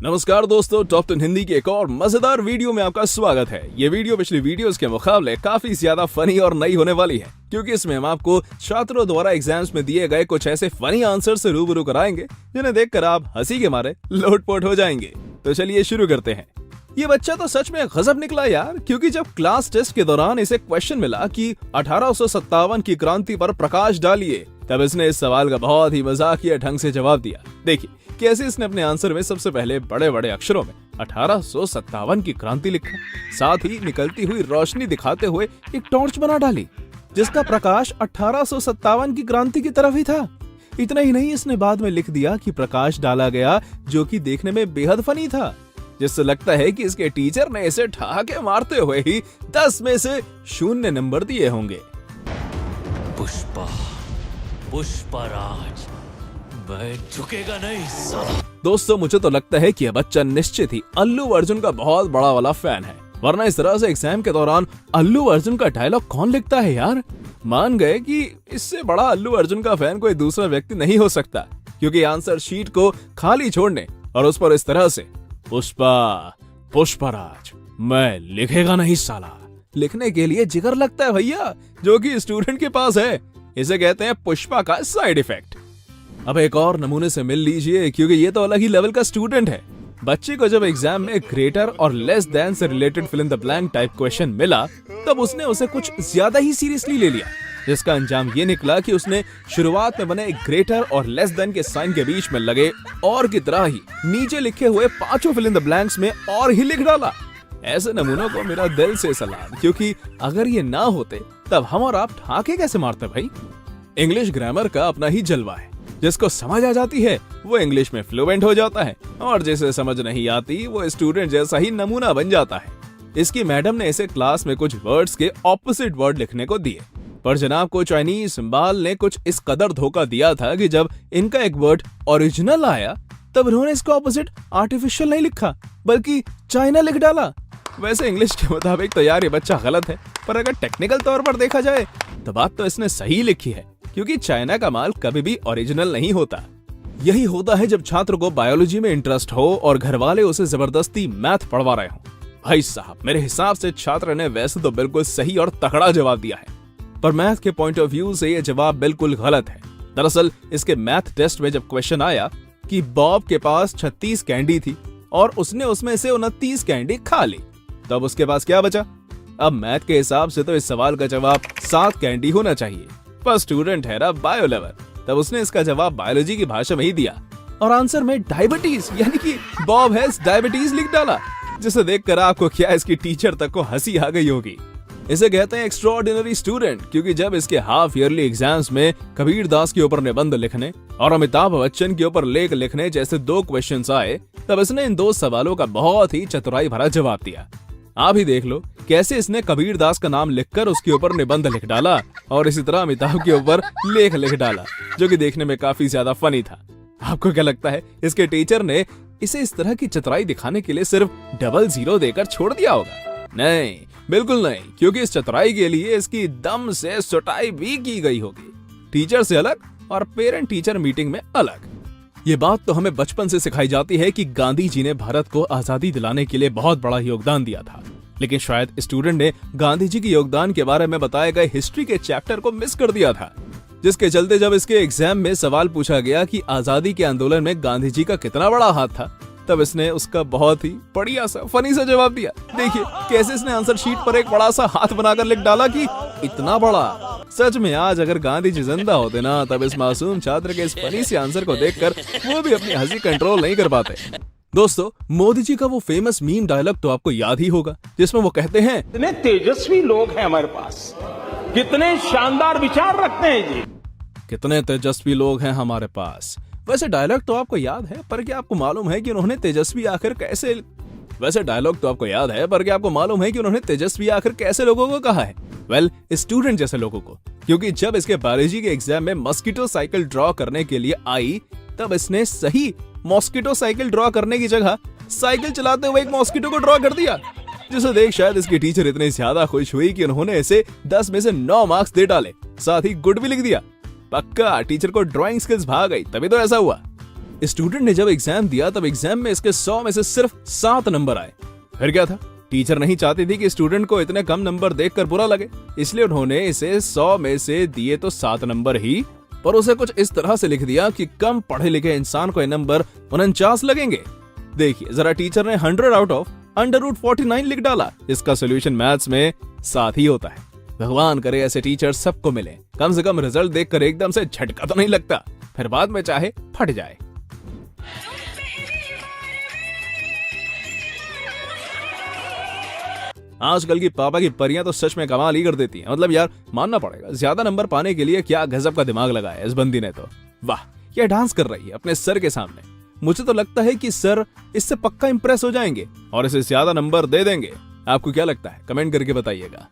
नमस्कार दोस्तों, टॉप 10 हिंदी के एक और मजेदार वीडियो में आपका स्वागत है। ये वीडियो पिछली वीडियोस के मुकाबले काफी ज्यादा फनी और नई होने वाली है, क्योंकि इसमें हम आपको छात्रों द्वारा एग्जाम्स में दिए गए कुछ ऐसे फनी आंसर से रूबरू कराएंगे जिन्हें देखकर आप हंसी के मारे लोटपोट हो जाएंगे। तो चलिए शुरू करते हैं। ये बच्चा तो सच में गजब निकला यार, क्योंकि जब क्लास टेस्ट के दौरान इसे क्वेश्चन मिला कि 1857 की क्रांति पर प्रकाश डालिए, तब इसने इस सवाल का बहुत ही मजाकिया ढंग से जवाब दिया। देखिए कैसे इसने अपने आंसर में सबसे पहले बड़े बड़े अक्षरों में 1857 की क्रांति लिखा, साथ ही निकलती हुई रोशनी दिखाते हुए एक टॉर्च बना डाली जिसका प्रकाश 1857 की क्रांति की तरफ ही था। इतना ही नहीं, इसने बाद में लिख दिया कि प्रकाश डाला गया, जो कि देखने में बेहद फनी था, जिससे लगता है कि इसके टीचर ने इसे ठहाके मारते हुए ही 10 में से 0 नंबर दिए होंगे। पुष्पराज, मैं झुकेगा नहीं साला। दोस्तों, मुझे तो लगता है कि यह बच्चा निश्चित ही अल्लू अर्जुन का बहुत बड़ा वाला फैन है, वरना इस तरह से एग्जाम के दौरान अल्लू अर्जुन का डायलॉग कौन लिखता है यार। मान गए कि इससे बड़ा अल्लू अर्जुन का फैन कोई दूसरा व्यक्ति नहीं हो सकता, क्योंकि आंसर शीट को खाली छोड़ने और उस पर इस तरह से पुष्पराज, मैं लिखेगा नहीं साला लिखने के लिए जिगर लगता है भैया, जो कि स्टूडेंट के पास है। इसे कहते हैं पुष्पा का साइड इफेक्ट। अब एक और नमूने से मिल लीजिए, क्योंकि ये तो अलग ही लेवल का स्टूडेंट है। बच्चे को जब एग्जाम में ग्रेटर और लेस देन से related fill in the blank type question मिला, तब उसने उसे कुछ ज्यादा ही सीरियसली ले लिया, जिसका अंजाम ये निकला कि उसने शुरुआत में बने ग्रेटर और लेस देन के साइन के बीच में लगे और की तरह ही नीचे लिखे हुए 5 फिल इन द ब्लैंक्स में और ही लिख डाला। ऐसे नमूनों को मेरा दिल से सलाम, क्योंकि अगर ये ना होते तब हम और आप ठाके कैसे मारते भाई। इंग्लिश ग्रामर का अपना ही जलवा है, जिसको समझ आ जाती है वो इंग्लिश में फ्लुएंट हो जाता है, और जिसे समझ नहीं आती वो स्टूडेंट जैसा ही नमूना बन जाता है। इसकी मैडम ने इसे क्लास में कुछ वर्ड्स के ऑपोजिट वर्ड लिखने को दिए, पर जनाब को चाइनीज सिंबल ने कुछ इस कदर धोखा दिया था कि जब इनका एक वर्ड ओरिजिनल आया, तब उन्होंने इसका ऑपोजिट आर्टिफिशियल नहीं लिखा बल्कि चाइना लिख डाला। वैसे इंग्लिश के मुताबिक तो यार ये बच्चा गलत है, पर अगर टेक्निकल तौर पर देखा जाए तो बात तो इसने सही लिखी है, क्योंकि चाइना का माल कभी भी ओरिजिनल नहीं होता। यही होता है जब छात्र को बायोलॉजी में इंटरेस्ट हो और घर वाले उसे जबरदस्ती मैथ पढ़वा रहे हो। भाई साहब, मेरे हिसाब से छात्र ने वैसे तो बिल्कुल सही और तगड़ा जवाब दिया है, पर मैथ के पॉइंट ऑफ व्यू से ये जवाब बिल्कुल गलत है। दरअसल इसके मैथ टेस्ट में जब क्वेश्चन आया कि बॉब के पास 36 कैंडी थी और उसने उसमें से 29 कैंडी खा ली, तब उसके पास क्या बचा। अब मैथ के हिसाब से तो इस सवाल का जवाब 7 कैंडी होना चाहिए, पर स्टूडेंट है ना बायो लेवल, तब उसने इसका जवाब बायोलॉजी की भाषा में ही दिया और आंसर में डायबिटीज यानी कि बॉब हैज डायबिटीज लिख डाला, जिसे देखकर आपको क्या इसकी टीचर तक को हंसी आ गई होगी। इसे कहते हैं एक्स्ट्राऑर्डिनरी स्टूडेंट, क्योंकि जब इसके हाफ ईयरली एग्जाम्स में कबीर दास के ऊपर निबंध लिखने और अमिताभ बच्चन के ऊपर लेख लिखने जैसे 2 क्वेश्चंस आए, तब इसने इन 2 सवालों का बहुत ही चतुराई भरा जवाब दिया। आप ही देख लो कैसे इसने कबीर दास का नाम लिखकर उसके ऊपर निबंध लिख डाला और इसी तरह अमिताभ के ऊपर लेख लिख डाला, जो कि देखने में काफी ज्यादा फनी था। आपको क्या लगता है इसके टीचर ने इसे इस तरह की चतुराई दिखाने के लिए सिर्फ 00 देकर छोड़ दिया होगा? नहीं, बिल्कुल नहीं, क्योंकि इस चतुराई के लिए इसकी दम से सुटाई भी की गई होगी, टीचर से अलग और पेरेंट टीचर मीटिंग में अलग। ये बात तो हमें बचपन से सिखाई जाती है कि गांधी जी ने भारत को आजादी दिलाने के लिए बहुत बड़ा योगदान दिया था, लेकिन शायद स्टूडेंट ने गांधी जी के योगदान के बारे में बताए गए हिस्ट्री के चैप्टर को मिस कर दिया था, जिसके चलते जब इसके एग्जाम में सवाल पूछा गया कि आजादी के आंदोलन में गांधी जी का कितना बड़ा हाथ था, तब इसने उसका बहुत ही बढ़िया सा फनी सा जवाब दिया। देखिए कैसे इसने आंसर शीट पर एक बड़ा सा हाथ बनाकर लिख डाला कि इतना बड़ा। सच में आज अगर गांधी जी जिंदा होते ना, तब इस मासूम छात्र के इस फनी से आंसर को देखकर वो भी अपनी हंसी कंट्रोल नहीं कर पाते। दोस्तों, मोदी जी का वो फेमस मीम डायलॉग तो आपको याद ही होगा, जिसमें वो कहते हैं, कितने तेजस्वी लोग हैं हमारे पास, कितने शानदार विचार रखते हैं जी, कितने तेजस्वी लोग हैं हमारे पास। वैसे डायलॉग तो आपको याद है, पर क्या आपको मालूम है कि उन्होंने तेजस्वी आखिर कैसे लोगों को कहा है? वेल, स्टूडेंट जैसे लोगों को, क्योंकि जब इसके बायोलॉजी के एग्जाम में मस्कीटो साइकिल ड्रॉ करने के लिए आई, तब इसने सही मॉस्किटो साइकिल ड्रॉ करने की जगह साइकिल चलाते हुए एक मॉस्किटो को ड्रॉ कर दिया, जिसे देख शायद इसकी टीचर इतनी ज्यादा खुश हुई कि उन्होंने इसे 10 में से 9 मार्क्स दे डाले, साथ ही गुड भी लिख दिया। पक्का टीचर को ड्राइंग स्किल्स भाग गई, तभी तो ऐसा हुआ। स्टूडेंट ने जब एग्जाम दिया तब एग्जाम में इसके 100 में से सिर्फ 7 नंबर आए। फिर क्या था, टीचर नहीं चाहती थी कि स्टूडेंट को इतने कम नंबर देखकर बुरा लगे, इसलिए उन्होंने इसे 100 में से दिए तो 7 नंबर ही, पर उसे कुछ इस तरह से लिख दिया कि कम पढ़े लिखे इंसान को ये नंबर 49 लगेंगे। देखिए जरा, टीचर ने 100 आउट ऑफ √49 लिख डाला। इसका सोल्यूशन मैथ्स में 7 ही होता है। भगवान करे ऐसे टीचर सबको मिले, कम से कम रिजल्ट देखकर एकदम से झटका तो नहीं लगता, फिर बाद में चाहे फट जाए। आजकल की पापा की परियां तो सच में कमाल ही कर देती हैं। मतलब यार मानना पड़ेगा, ज्यादा नंबर पाने के लिए क्या गजब का दिमाग लगाया इस बंदी ने तो। वाह, क्या डांस कर रही है अपने सर के सामने। मुझे तो लगता है कि सर इससे पक्का इंप्रेस हो जाएंगे और इसे ज्यादा नंबर दे देंगे। आपको क्या लगता है, कमेंट करके बताइएगा।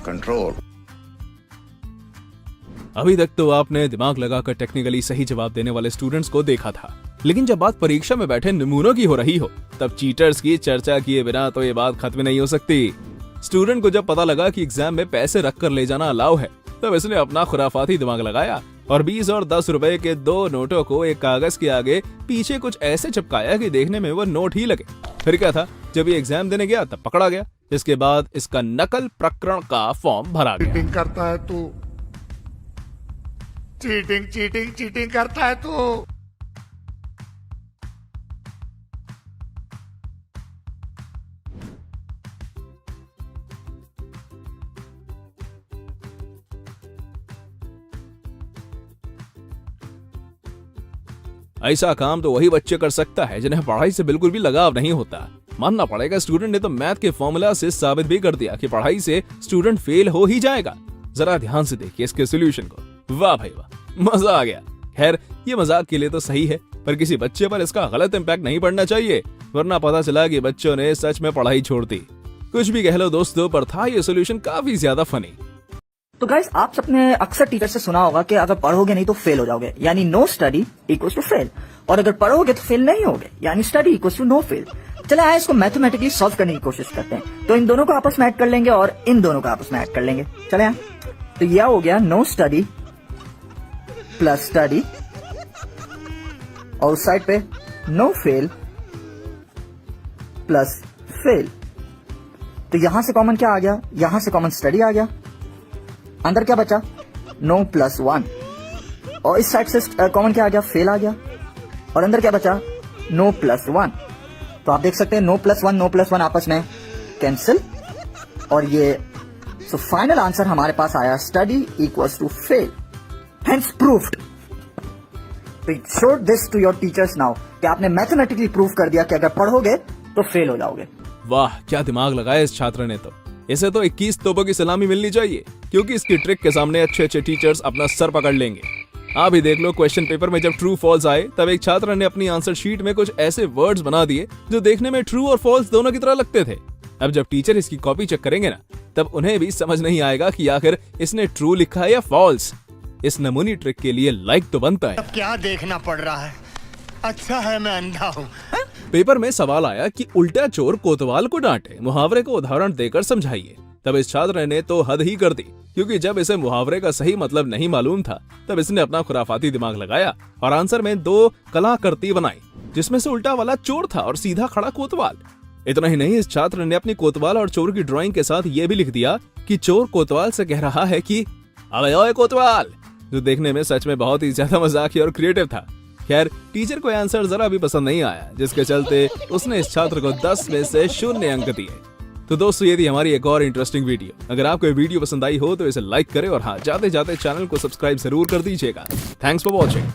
कंट्रोल। अभी तक तो आपने दिमाग लगाकर टेक्निकली सही जवाब देने वाले स्टूडेंट्स को देखा था, लेकिन जब बात परीक्षा में बैठे नमूनों की हो रही हो तब चीटर्स की चर्चा किए बिना तो ये बात खत्म नहीं हो सकती। स्टूडेंट को जब पता लगा कि एग्जाम में पैसे रखकर ले जाना अलाउ है, तब इसने अपना खुराफाती दिमाग लगाया और 20 और 10 रुपए के 2 नोटों को एक कागज के आगे पीछे कुछ ऐसे चिपकाया कि देखने में वो नोट ही लगे। फिर क्या था, जब ये एग्जाम देने गया तब पकड़ा गया। इसके बाद इसका नकल प्रकरण का फॉर्म भरा गया। चीटिंग करता है तू, चीटिंग करता है तू। ऐसा काम तो वही बच्चे कर सकता है जिन्हें पढ़ाई से बिल्कुल भी लगाव नहीं होता। मानना पड़ेगा, स्टूडेंट ने तो मैथ के फॉर्मूला से साबित भी कर दिया कि पढ़ाई से स्टूडेंट फेल हो ही जाएगा। जरा ध्यान से देखिए इसके सोल्यूशन को। वाह भाई वाह, मजा आ गया। खैर ये मजाक के लिए तो सही है, पर किसी बच्चे पर इसका गलत इम्पैक्ट नहीं पड़ना चाहिए, वरना पता चला कि बच्चों ने सच में पढ़ाई छोड़ दी। कुछ भी कह लो दोस्तों, पर था ये सोल्यूशन काफी ज्यादा फनी। तो गाइस, आप सबने अक्सर टीचर से सुना होगा कि अगर पढ़ोगे नहीं तो फेल हो जाओगे, यानी no study equals to fail, और अगर पढ़ोगे तो फेल नहीं होगे, यानी study equals to no fail. चले आए इसको मैथमेटिकली सॉल्व करने की कोशिश करते हैं। तो इन दोनों को आपस में ऐड कर लेंगे और इन दोनों को आपस में ऐड कर लेंगे। चले आए, तो यह हो गया नो स्टडी प्लस स्टडी, और उस साइड पे नो फेल प्लस फेल। तो यहां से कॉमन क्या आ गया, यहां से कॉमन स्टडी आ गया, अंदर क्या बचा, नो प्लस 1, और इस साइड से कॉमन क्या आ गया, फेल आ गया, और अंदर क्या बचा, नो प्लस 1। तो आप देख सकते हैं नो प्लस 1 आपस में कैंसिल, और ये सो फाइनल आंसर हमारे पास आया study equals to fail, hence proved. Show this to your teachers now कि आपने मैथमेटिकली प्रूव कर दिया कि अगर पढ़ोगे तो फेल हो जाओगे। वाह, क्या दिमाग लगाया इस छात्र ने तो। इसे तो 21 तोपों की सलामी मिलनी चाहिए, क्योंकि इसकी ट्रिक के सामने अच्छे टीचर्स अपना सर पकड़ लेंगे। आप ही देख लो, क्वेश्चन पेपर में जब ट्रू फॉल्स आए तब एक छात्र ने अपनी आंसर शीट में कुछ ऐसे वर्ड्स बना दिए जो देखने में ट्रू और फॉल्स दोनों की तरह लगते थे। अब जब टीचर इसकी कॉपी चेक करेंगे ना, तब उन्हें भी समझ नहीं आएगा कि आखिर इसने ट्रू लिखा है या फॉल्स। इस नमूनी ट्रिक के लिए लाइक तो बनता है। अब क्या देखना पड़ रहा है, अच्छा है मैं अंधा हूँ। पेपर में सवाल आया कि उल्टा चोर कोतवाल को डांटे, मुहावरे को उदाहरण देकर समझाइए। तब इस छात्र ने तो हद ही कर दी, क्योंकि जब इसे मुहावरे का सही मतलब नहीं मालूम था, तब इसने अपना खुराफाती दिमाग लगाया और आंसर में 2 कलाकृति बनाई, जिसमें से उल्टा वाला चोर था और सीधा खड़ा कोतवाल। इतना ही नहीं, इस छात्र ने अपनी कोतवाल और चोर की ड्राइंग के साथ ये भी लिख दिया कि चोर कोतवाल से कह रहा है कि अबे ओए कोतवाल, जो देखने में सच में बहुत ही ज्यादा मजाकिया और क्रिएटिव था। खैर टीचर को आंसर जरा भी पसंद नहीं आया, जिसके चलते उसने इस छात्र को 10 में से 0 अंक दिए। तो दोस्तों, ये थी हमारी एक और इंटरेस्टिंग वीडियो। अगर आपको ये वीडियो पसंद आई हो तो इसे लाइक करें और हाँ, जाते जाते चैनल को सब्सक्राइब जरूर कर दीजिएगा। Thanks for watching.